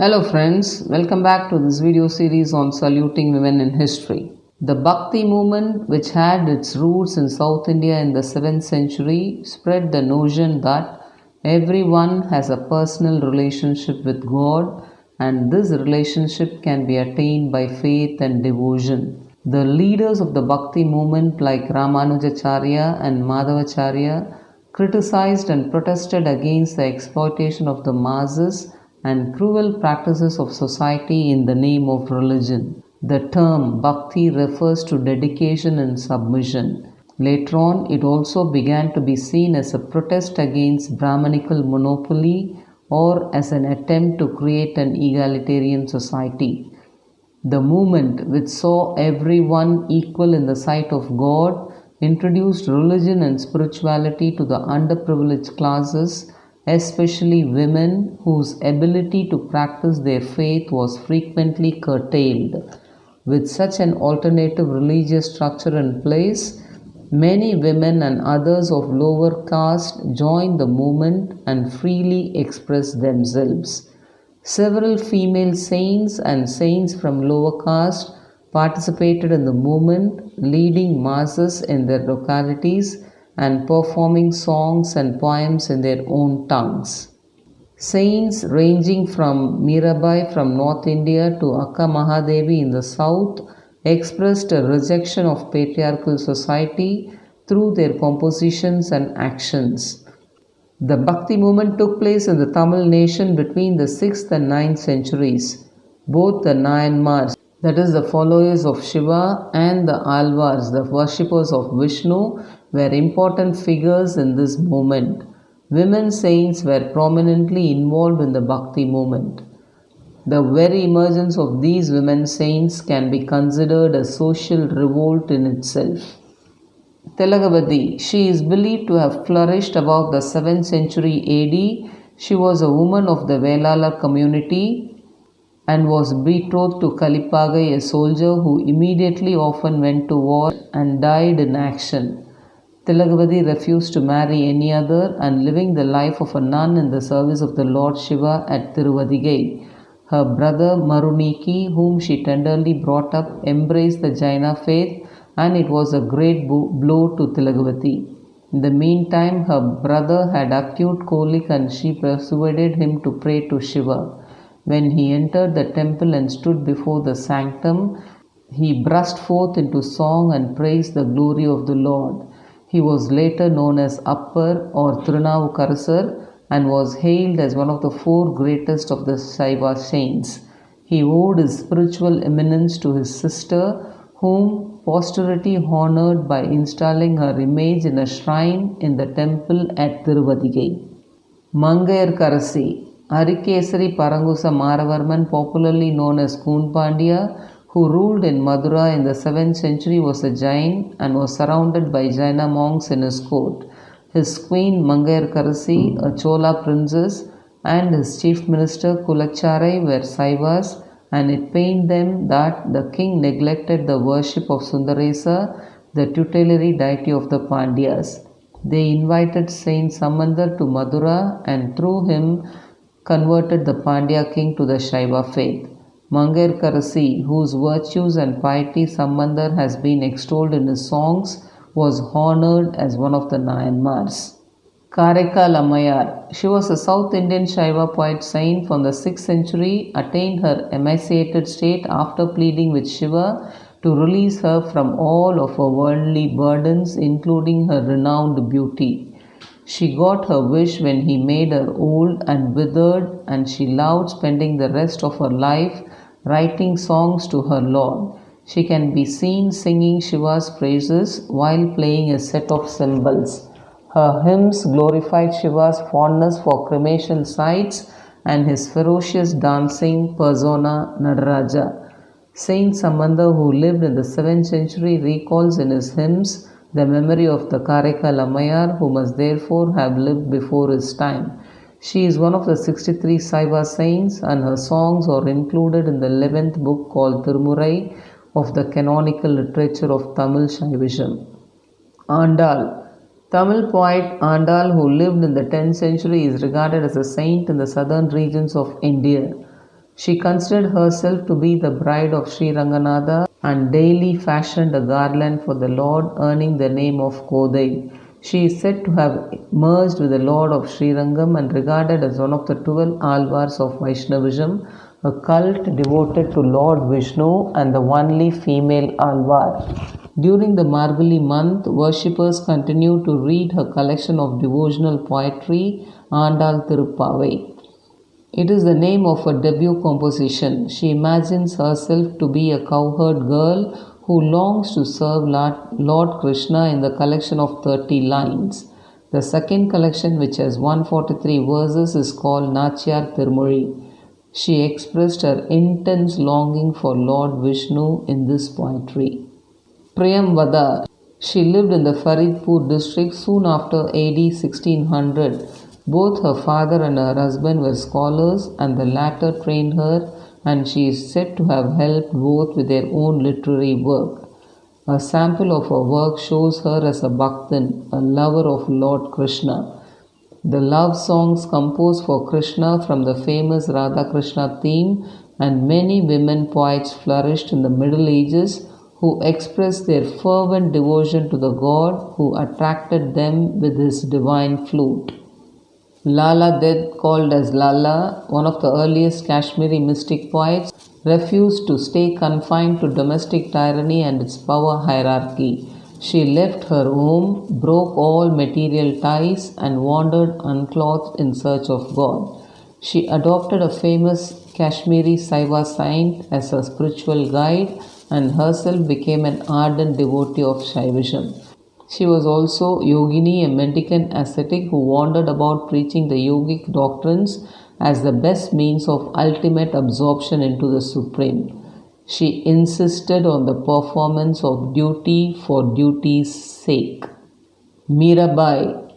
Hello friends, welcome back to this video series on saluting women in history. The Bhakti movement, which had its roots in South India in the 7th century, spread the notion that everyone has a personal relationship with God and this relationship can be attained by faith and devotion. The leaders of the Bhakti movement like Ramanujacharya and Madhavacharya criticized and protested against the exploitation of the masses and cruel practices of society in the name of religion. The term Bhakti refers to dedication and submission. Later on, it also began to be seen as a protest against Brahmanical monopoly or as an attempt to create an egalitarian society. The movement, which saw everyone equal in the sight of God, introduced religion and spirituality to the underprivileged classes, especially women whose ability to practice their faith was frequently curtailed. With such an alternative religious structure in place, many women and others of lower caste joined the movement and freely expressed themselves. Several female saints and saints from lower caste participated in the movement, leading masses in their localities and performing songs and poems in their own tongues. Saints ranging from Meerabai from North India to Akka Mahadevi in the south expressed a rejection of patriarchal society through their compositions and actions. The Bhakti movement took place in the Tamil nation between the 6th and 9th centuries. Both the Nayanmars, that is the followers of Shiva, and the Alvars, the worshippers of Vishnu, were important figures in this movement. Women saints were prominently involved in the Bhakti movement. The very emergence of these women saints can be considered a social revolt in itself. Tilagavati, she is believed to have flourished about the 7th century AD. She was a woman of the Velalar community and was betrothed to Kalipagai, a soldier who immediately often went to war and died in action. Tilagavati refused to marry any other and living the life of a nun in the service of the Lord Shiva at Tiruvadigai. Her brother Maruniki, whom she tenderly brought up, embraced the Jaina faith and it was a great blow to Tilagavati. In the meantime, her brother had acute colic and she persuaded him to pray to Shiva. When he entered the temple and stood before the sanctum, he burst forth into song and praised the glory of the Lord. He was later known as Appar or Tirunavukarasar and was hailed as one of the 4 greatest of the Shaiva saints. He owed his spiritual eminence to his sister, whom posterity honored by installing her image in a shrine in the temple at Tiruvadigai. Mangayarkarasi, Arikesari Parangusa Maravarman, popularly known as Koonpandiya, who ruled in Madura in the 7th century, was a Jain and was surrounded by Jaina monks in his court. His queen Mangayarkarasi, a Chola princess, and his chief minister Kulacharai were Saivas, and it pained them that the king neglected the worship of Sundaresa, the tutelary deity of the Pandyas. They invited Saint Samandar to Madura and through him converted the Pandya king to the Shaiva faith. Mangayarkarasi, whose virtues and piety Samandar has been extolled in his songs, was honored as one of the Nayanmars. Karaikal Ammayar, she was a South Indian Shaiva poet saint from the 6th century, attained her emaciated state after pleading with Shiva to release her from all of her worldly burdens, including her renowned beauty. She got her wish when he made her old and withered, and she loved spending the rest of her life writing songs to her Lord. She can be seen singing Shiva's praises while playing a set of cymbals. Her hymns glorified Shiva's fondness for cremation sites and his ferocious dancing persona Nadaraja. Saint Samandar, who lived in the 7th century, recalls in his hymns the memory of the Karaikal Ammayar, who must therefore have lived before his time. She is one of the 63 Saiva saints and her songs are included in the 11th book called Tirumurai of the canonical literature of Tamil Shaivism. Andal, Tamil poet Andal, who lived in the 10th century, is regarded as a saint in the southern regions of India. She considered herself to be the bride of Sri Ranganatha and daily fashioned a garland for the Lord, earning the name of Kodai. She is said to have merged with the Lord of Sri Rangam and regarded as one of the 12 Alvars of Vaishnavism, a cult devoted to Lord Vishnu and the only female Alvar. During the Margali month, worshippers continue to read her collection of devotional poetry, Andal Tirupavai. It is the name of a debut composition. She imagines herself to be a cowherd girl who longs to serve Lord Krishna in the collection of 30 lines. The second collection, which has 143 verses, is called Nachiyar Tirumozhi. She expressed her intense longing for Lord Vishnu in this poetry. Priyamvada. She lived in the Faridpur district soon after AD 1600. Both her father and her husband were scholars, and the latter trained her, and she is said to have helped both with their own literary work. A sample of her work shows her as a Bhaktin, a lover of Lord Krishna. The love songs composed for Krishna from the famous Radha Krishna theme, and many women poets flourished in the Middle Ages who expressed their fervent devotion to the god who attracted them with his divine flute. Lala Ded, called as Lala, one of the earliest Kashmiri mystic poets, refused to stay confined to domestic tyranny and its power hierarchy. She left her home, broke all material ties, and wandered unclothed in search of God. She adopted a famous Kashmiri Saiva saint as her spiritual guide and herself became an ardent devotee of Shaivism. She was also Yogini, a mendicant ascetic who wandered about preaching the yogic doctrines as the best means of ultimate absorption into the Supreme. She insisted on the performance of duty for duty's sake. Meerabai.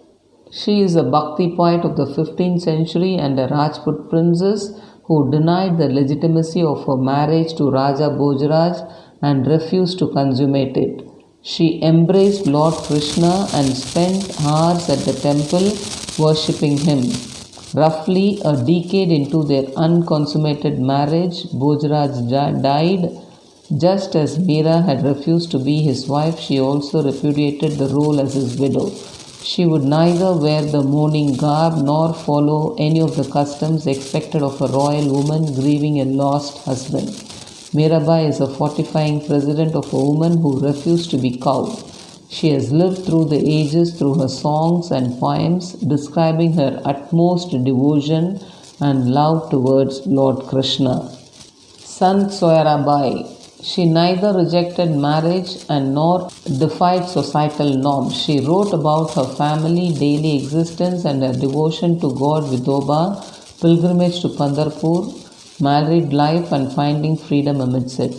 She is a Bhakti poet of the 15th century and a Rajput princess who denied the legitimacy of her marriage to Raja Bhojraj and refused to consummate it. She embraced Lord Krishna and spent hours at the temple worshipping him. Roughly a decade into their unconsummated marriage, Bhojraj died. Just as Meera had refused to be his wife, she also repudiated the role as his widow. She would neither wear the mourning garb nor follow any of the customs expected of a royal woman grieving a lost husband. Meerabai is a fortifying precedent of a woman who refused to be cowed. She has lived through the ages through her songs and poems describing her utmost devotion and love towards Lord Krishna. Sant Soyarabai. She neither rejected marriage and nor defied societal norms. She wrote about her family, daily existence and her devotion to God Vithoba, pilgrimage to Pandharpur, married life and finding freedom amidst it.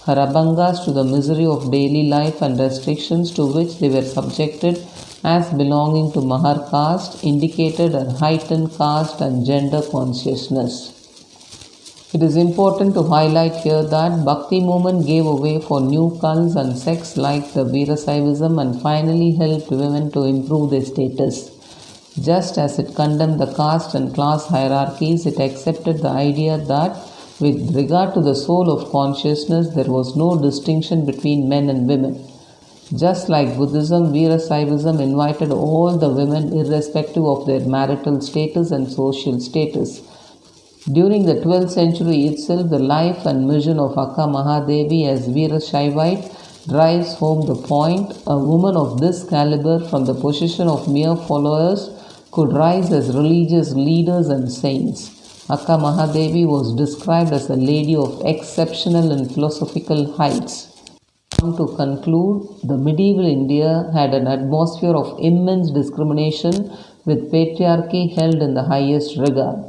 Her abhangas to the misery of daily life and restrictions to which they were subjected as belonging to Mahar caste indicated her heightened caste and gender consciousness. It is important to highlight here that Bhakti movement gave way for new cults and sects like the Veerasaivism and finally helped women to improve their status. Just as it condemned the caste and class hierarchies, it accepted the idea that with regard to the soul of consciousness, there was no distinction between men and women. Just like Buddhism, Veerasaivism invited all the women irrespective of their marital status and social status. During the 12th century itself, the life and mission of Akka Mahadevi as Veerashaivite drives home the point. A woman of this caliber from the position of mere followers could rise as religious leaders and saints. Akka Mahadevi was described as a lady of exceptional and philosophical heights. To conclude, the medieval India had an atmosphere of immense discrimination with patriarchy held in the highest regard.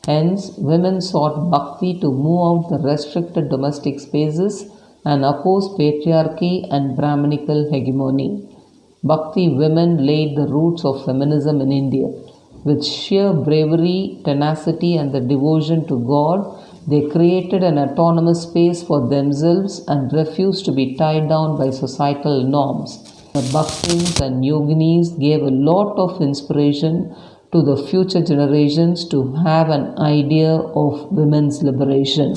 Hence, women sought Bhakti to move out the restricted domestic spaces and oppose patriarchy and Brahmanical hegemony. Bhakti women laid the roots of feminism in India. With sheer bravery, tenacity, and the devotion to God, they created an autonomous space for themselves and refused to be tied down by societal norms. The Bhaktins and Yoginis gave a lot of inspiration to the future generations to have an idea of women's liberation.